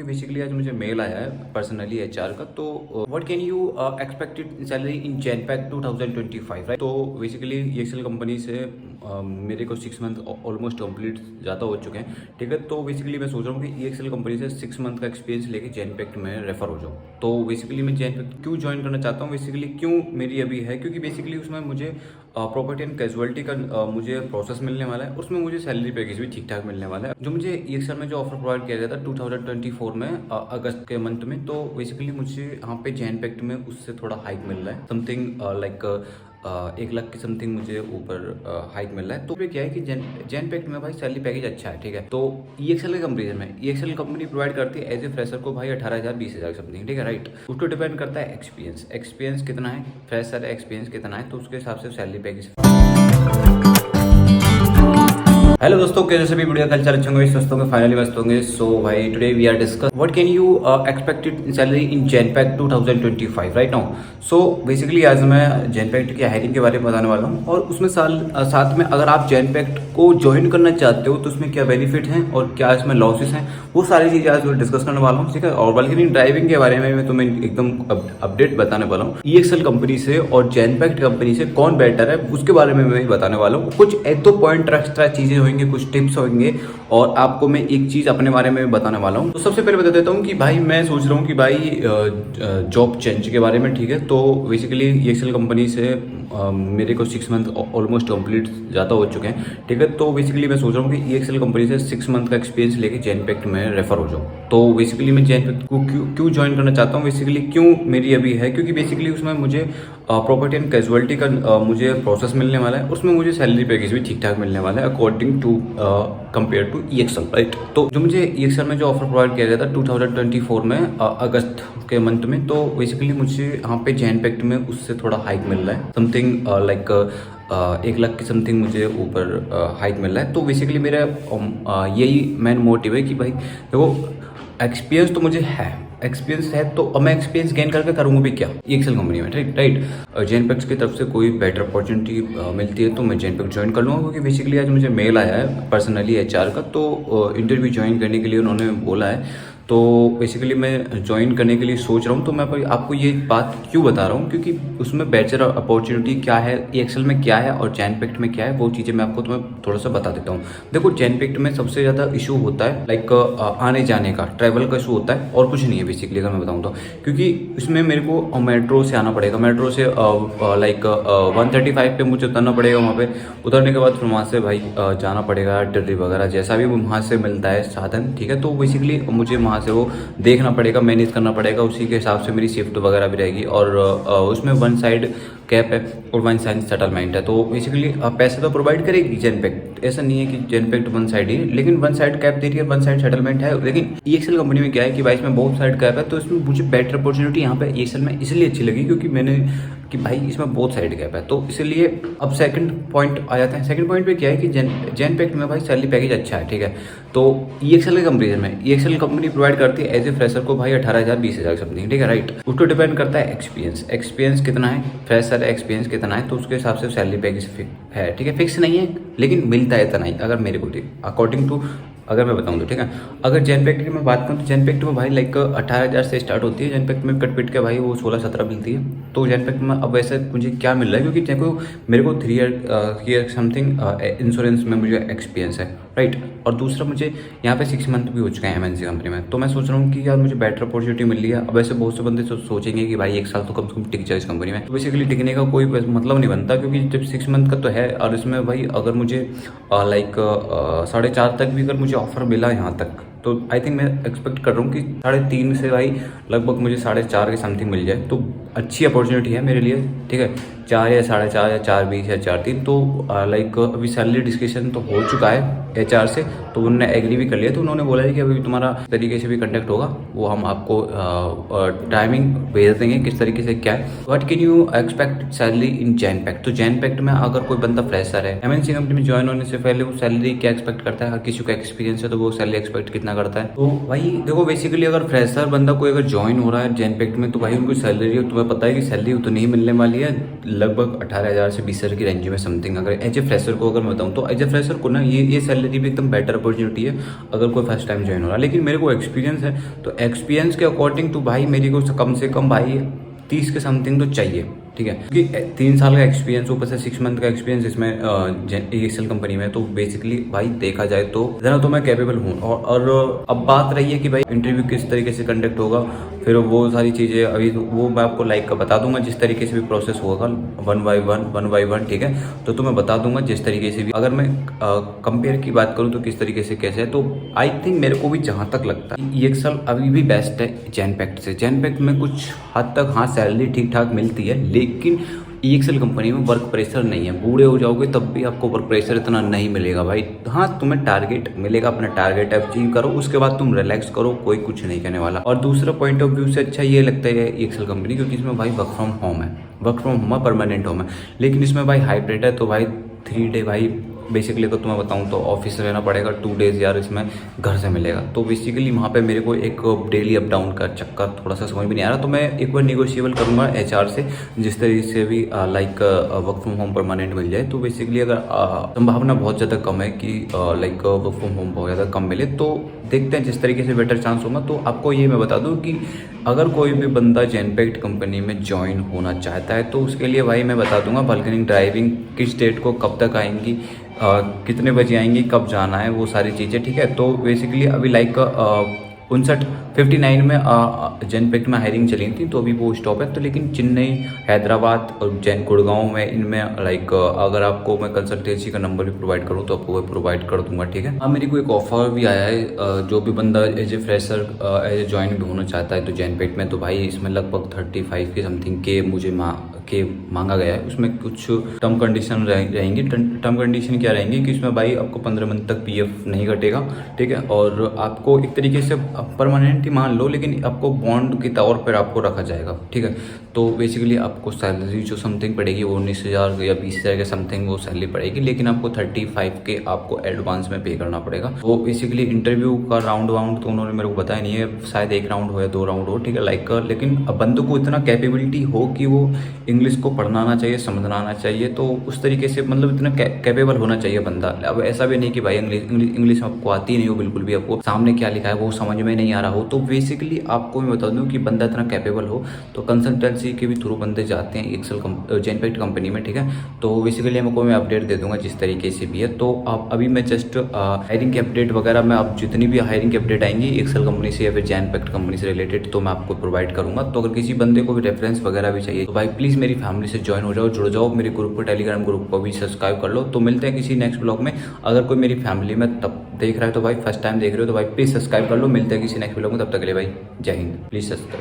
Basically आज मुझे mail आया है पर्सनली एचआर का। तो what can you expected salary in जनपैक 2025, राइट। तो बेसिकली ईएक्सएल कंपनी से मेरे को 6 मंथ ऑलमोस्ट कंप्लीट ज़्यादा हो चुके हैं, ठीक है। तो बेसिकली मैं सोच रहा हूँ कि ईएक्सएल कंपनी से 6 मंथ का एक्सपीरियंस लेके जनपैक्ट में रेफर हो जाऊँ। तो बेसिकली मैं जनपैक्ट क्यों ज्वाइन करना चाहता हूँ, बेसिकली क्यों मेरी अभी है, क्योंकि बेसिकली उसमें मुझे प्रॉपर्टी एंड कैजुअलिटी का मुझे प्रोसेस मिलने वाला है। उसमें मुझे सैलरी पैकेज भी ठीक ठाक मिलने वाला है। जो मुझे ईएक्सएल में जो ऑफर प्रोवाइड किया गया था 2024 में अगस्त के मंथ में, तो बेसिकली मुझे यहाँ पे जनपैक्ट में उससे थोड़ा हाइक मिल रहा है, समथिंग लाइक 1 लाख की समथिंग मुझे ऊपर हाइक मिल रहा है। तो फिर क्या है कि जनपैक्ट में भाई सैलरी पैकेज अच्छा है, ठीक है। तो ईएक्सएल के कंपेरिजन में ईएक्सएल कंपनी प्रोवाइड करती है एज ए फ्रेशर को भाई 18,000 20,000 समथिंग, ठीक है, राइट। उसको डिपेंड करता है एक्सपीरियंस कितना है, फ्रेशर एक्सपीरियंस कितना है, तो उसके हिसाब से सैलरी पैकेज। हेलो दोस्तों, कैसे सभी बढ़िया कल्चर अच्छे होंगे, स्वस्थ होंगे, फाइनली मस्त होंगे। सो भाई today we are discuss what can you expected salary in Genpact 2025 right now. So basically आज मैं जनपैक्ट की हायरिंग के बारे में बताने वाला हूँ, और उसमें साथ में अगर आप जनपैक्ट को ज्वाइन करना चाहते हो तो उसमें क्या बेनिफिट हैं और क्या इसमें लॉसेस हैं, वो सारी चीज़ें आज डिस्कस करने वाला हूँ, ठीक है। और बल्कि ड्राइविंग के बारे में मैं तुम्हें एकदम अपडेट बताने वाला हूँ। ईएक्सएल कंपनी से और जनपैक्ट कंपनी से कौन बेटर है उसके बारे में मैं बताने वाला हूँ। कुछ 1-2 पॉइंट एक्स्ट्रा चीज़ें होंगे, कुछ टिप्स होंगे, और आपको मैं एक चीज़ अपने बारे में बताने वाला हूँ। तो सबसे पहले बता देता हूँ कि भाई मैं सोच रहा हूँ कि भाई जॉब चेंज के बारे में, ठीक है। तो बेसिकली ईएक्सएल कंपनी से मेरे को 6 मंथ ऑलमोस्ट कंप्लीट ज़्यादा हो चुके हैं, ठीक है। तो बेसिकली मैं सोच रहा हूँ कि ईएक्सएल कंपनी से 6 मंथ का एक्सपीरियंस लेके जनपैक्ट में रेफर हो जाऊँ। तो बेसिकली मैं जनपैक्ट को क्यों ज्वाइन करना चाहता हूँ, बेसिकली क्यों मेरी अभी है, क्योंकि बेसिकली उसमें मुझे प्रॉपर्टी एंड कैजुअलिटी का मुझे प्रोसेस मिलने वाला है। उसमें मुझे सैलरी पैकेज भी ठीक ठाक मिलने वाला है according to compare to EXL, right. तो जो मुझे ईएक्सएल में जो ऑफर प्रोवाइड किया गया था 2024 में अगस्त के मंथ में, तो बेसिकली मुझे यहाँ पे जनपैक्ट में उससे थोड़ा हाइक मिल रहा है, समथिंग लाइक 1 लाख की समथिंग मुझे ऊपर हाइक मिल रहा है। तो बेसिकली मेरा यही मेन मोटिव है कि भाई देखो एक्सपीरियंस तो मुझे है, तो अब मैं एक्सपीरियंस गेन करके करूँगा भी क्या ईएक्सएल कंपनी में, राइट। जनपैक्ट की तरफ से कोई बेटर अपॉर्चुनिटी मिलती है तो मैं जनपैक्ट ज्वाइन कर लूँगा, क्योंकि बेसिकली आज मुझे मेल आया है पर्सनली एचआर का। तो इंटरव्यू ज्वाइन करने के लिए उन्होंने बोला है, तो बेसिकली मैं ज्वाइन करने के लिए सोच रहा हूँ। तो मैं आपको ये बात क्यों बता रहा हूँ, क्योंकि उसमें बेटर अपॉर्चुनिटी क्या है, ईएक्सएल में क्या है और जनपैक्ट में क्या है, वो चीज़ें मैं आपको तुम्हें थोड़ा सा बता देता हूँ। देखो जनपैक्ट में सबसे ज़्यादा इशू होता है लाइक आने जाने का, ट्रैवल का इशू होता है, और कुछ नहीं है बेसिकली अगर मैं बताऊँ तो। क्योंकि इसमें मेरे को मेट्रो से आना पड़ेगा, मेट्रो से लाइक 135 पे मुझे उतरना पड़ेगा। वहाँ पे उतरने के बाद फिर वहाँ से भाई जाना पड़ेगा दिल्ली वगैरह, जैसा भी वहाँ से मिलता है साधन, ठीक है। तो बेसिकली मुझे वहाँ से वो देखना पड़ेगा, मैनेज करना पड़ेगा, उसी के हिसाब से मेरी शिफ्ट वगैरह भी रहेगी। और उसमें 1 साइड कैप है और 1 साइड सेटलमेंट है। तो बेसिकली पैसे तो प्रोवाइड करेगी जनपैक्ट, ऐसा नहीं है कि जनपैक्ट 1 साइड ही, लेकिन 1 साइड कैप दे रही है, 1 साइड सेटलमेंट है। लेकिन ईएक्सएल कंपनी में क्या है कि भाई इसमें बहुत साइड कैप है, तो इसमें मुझे बेटर अपॉर्चुनिटी यहाँ पे ईएक्सएल में इसलिए अच्छी लगी क्योंकि मैंने कि भाई इसमें बहुत साइड कैप है, तो इसलिए। अब सेकंड पॉइंट आ जाता है। सेकंड पॉइंट पे क्या है कि जनपैक्ट में भाई सैलरी पैकेज अच्छा है, ठीक है। तो ईएक्सएल के कंपेरिजन में ईएक्सएल कंपनी प्रोवाइड करती है एज ए फ्रेशर को भाई 18,000 20,000 समथिंग, ठीक है, राइट। उसको डिपेंड करता है एक्सपीरियंस कितना है, फ्रेशर एक्सपीरियंस कितना है, तो उसके हिसाब से सैलरी पैकेज है, ठीक है। फिक्स नहीं है लेकिन मिलता है इतना ही, अगर मेरे को, ठीक अकॉर्डिंग टू अगर मैं बताऊँ तो, ठीक है। अगर जनपैक्ट की मैं बात करूँ तो जनपैक्ट में भाई लाइक 18,000 से स्टार्ट होती है। जनपैक्ट में कट पिट के भाई वो 16-17 मिलती है। तो जनपैक्ट में अब वैसे मुझे क्या मिल रहा है, क्योंकि देखो मेरे को 3 ईयर समथिंग इंश्योरेंस में मुझे एक्सपीरियंस है, राइट। और दूसरा मुझे यहाँ पे 6 मंथ भी हो चुका है एमएनसी कंपनी में। तो मैं सोच रहा हूँ कि यार मुझे बेटर अपॉर्चुनिटी मिल रही है। अब ऐसे बहुत से बंदे सोचेंगे कि भाई 1 साल तो कम से कम टिक जाए इस कंपनी में। तो बेसिकली टिकने का कोई मतलब नहीं बनता, क्योंकि जब 6 मंथ का तो है, और इसमें भाई अगर मुझे लाइक 4.5 तक भी अगर मुझे ऑफर मिला यहाँ तक, तो आई थिंक मैं एक्सपेक्ट कर रहा हूँ कि 3.5 से भाई लगभग मुझे 4.5 के समथिंग मिल जाए, तो अच्छी अपॉर्चुनिटी है मेरे लिए, ठीक है। 4 या 4.5 या 4.20 या 4.3, तो लाइक अभी सैलरी डिस्कशन तो हो चुका है एचआर से, तो उन्होंने एग्री भी कर लिया। तो उन्होंने बोला है कि अभी तुम्हारा तरीके से भी कंटेक्ट होगा, वो हम आपको टाइमिंग भेज देंगे किस तरीके से क्या है। What can you expect salary in Genpact. तो जनपैक्ट में अगर कोई बंदा फ्रेशर है, एमएनसी कंपनी में ज्वाइन होने से पहले वो सैलरी क्या एक्सपेक्ट करता है, हर किसी का एक्सपीरियंस है तो वो सैलरी एक्सपेक्ट कितना करता है। तो भाई देखो बेसिकली अगर फ्रेशर बंदा कोई अगर ज्वाइन हो रहा है जेनपैक्ट में, तो भाई उनको सैलरी तुम्हें पता है कि सैलरी उतनी ही मिलने वाली है, लगभग 18,000 से 20,000 की रेंज में समथिंग। अगर एज ए फ्रेशर को अगर मैं बताऊँ तो एज ए फ्रेशर को ना ये सैलरी भी एकदम बेटर अपॉर्चुनिटी है अगर कोई फर्स्ट टाइम ज्वाइन हो रहा है। लेकिन मेरे को एक्सपीरियंस है, तो एक्सपीरियंस के अकॉर्डिंग तो भाई मेरे को कम से कम भाई 30 के समथिंग तो चाहिए, ठीक है। क्योंकि 3 साल का एक्सपीरियंस ऊपर से 6 मंथ का एक्सपीरियंस इसमें EXL कंपनी में, तो बेसिकली भाई देखा जाए तो इतना तो मैं कैपेबल हूँ। और अब बात रही है कि भाई इंटरव्यू किस तरीके से कंडक्ट होगा, फिर वो सारी चीज़ें अभी तो वो मैं आपको लाइक का बता दूंगा, जिस तरीके से भी प्रोसेस होगा वन बाई वन, ठीक है। तो मैं बता दूंगा जिस तरीके से भी। अगर मैं कंपेयर की बात करूँ तो किस तरीके से कैसे है, तो आई थिंक मेरे को भी जहाँ तक लगता है EXL अभी भी बेस्ट है जेनपैक्ट से। जेनपैक्ट में कुछ हद तक हाँ सैलरी ठीक ठाक मिलती है, लेकिन EXL कंपनी में वर्क प्रेशर नहीं है। बूढ़े हो जाओगे तब भी आपको वर्क प्रेशर इतना नहीं मिलेगा भाई। हाँ तुम्हें टारगेट मिलेगा, अपना टारगेट अचीव करो, उसके बाद तुम रिलैक्स करो, कोई कुछ नहीं कहने वाला। और दूसरा पॉइंट ऑफ व्यू से अच्छा ये लगता है EXL कंपनी, क्योंकि इसमें भाई वर्क फ्रॉम होम है, परमानेंट होम है। लेकिन इसमें भाई हाइब्रिड है, तो भाई 3 डे भाई बेसिकली अगर तुम्हें बताऊं तो ऑफिस रहना पड़ेगा, 2 डेज यार इसमें घर से मिलेगा। तो बेसिकली वहाँ पे मेरे को एक डेली अप डाउन का चक्कर थोड़ा सा समझ में नहीं आ रहा, तो मैं एक बार निगोशिएबल करूँगा HR से, जिस तरीके से भी like work from home permanent मिल जाए। तो बेसिकली अगर संभावना बहुत ज़्यादा कम है कि लाइक वर्क फ्रॉम होम बहुत ज़्यादा कम मिले, तो देखते हैं जिस तरीके से बेटर चांस होगा। तो आपको ये मैं बता दूँ कि अगर कोई भी बंदा जेनपैक्ट कंपनी में ज्वाइन होना चाहता है, तो उसके लिए भाई मैं बता दूंगा बल्कनिंग ड्राइविंग किस डेट को कब तक आएंगी, कितने बजे आएंगी, कब जाना है, वो सारी चीज़ें, ठीक है। तो बेसिकली अभी लाइक 59 में जेनपैक्ट में हायरिंग चली थी, तो अभी वो स्टॉप है। तो लेकिन चेन्नई, हैदराबाद और गुड़गांव में इनमें लाइक अगर आपको मैं कंसल्टेंसी का नंबर भी प्रोवाइड करूँ तो आपको वो प्रोवाइड कर दूंगा, ठीक है। हाँ मेरी को एक ऑफर भी आया है, जो भी बंदा as a fresher as a join भी होना चाहता है तो जेनपैक्ट में, तो भाई इसमें लगभग 35 के समथिंग के मुझे मांगा गया है। उसमें कुछ टर्म कंडीशन रहेंगी। टर्म कंडीशन क्या रहेंगी कि इसमें भाई आपको 15 मंथ तक PF नहीं कटेगा, ठीक है। और आपको एक तरीके से परमानेंट ही मान लो, लेकिन आपको बॉन्ड के तौर पर आपको रखा जाएगा, ठीक है। तो बेसिकली आपको सैलरी जो समथिंग पड़ेगी वो 19,000 या 20,000 के समथिंग वो सैलरी पड़ेगी, लेकिन आपको 35 के आपको एडवांस में पे करना पड़ेगा। तो बेसिकली इंटरव्यू का राउंड तो उन्होंने मेरे को बताया नहीं है, शायद 1 राउंड हो या 2 राउंड हो, ठीक है। लाइक लेकिन बंदों को इतना कैपेबिलिटी हो कि वो इंग्लिश को पढ़ना आना चाहिए, समझना आना चाहिए, तो उस तरीके से मतलब इतना कैपेबल होना चाहिए बंदा। अब ऐसा भी नहीं कि भाई इंग्लिश आपको आती नहीं हो बिल्कुल भी, आपको सामने क्या लिखा है वो समझ में नहीं आ रहा हो। तो बेसिकली आपको मैं बता दूं कि बंदा इतना कैपेबल हो, तो कंसल्टेंसी के भी थ्रू बंदे जाते हैं EXL जेनपैक्ट कंपनी में, ठीक है। तो बेसिकली हमको मैं अपडेट दे दूंगा जिस तरीके से भी है। तो अब अभी मैं जस्ट हायरिंग की अपडेट वगैरह मैं अब जितनी भी हायरिंग की अपडेट आएंगी EXL कंपनी से या फिर जेनपैक्ट कंपनी से रिलेटेड, तो मैं आपको प्रोवाइड करूंगा। तो अगर किसी बंदे को भी रेफरेंस वगैरह भी चाहिए तो भाई प्लीज़ मेरी फैमिली से ज्वाइन हो जाओ, जुड़ जाओ। मेरे ग्रुप को, टेलीग्राम ग्रुप को भी सब्सक्राइब कर लो। तो मिलते हैं किसी नेक्स्ट ब्लॉग में। अगर कोई मेरी फैमिली में तब देख रहा है तो भाई फर्स्ट टाइम देख रहे हो तो भाई प्लीज़ सब्सक्राइब कर लो। मिलते हैं किसी नेक्स्ट ब्लॉग में, तब तक के लिए भाई जय हिंद। Please subscribe.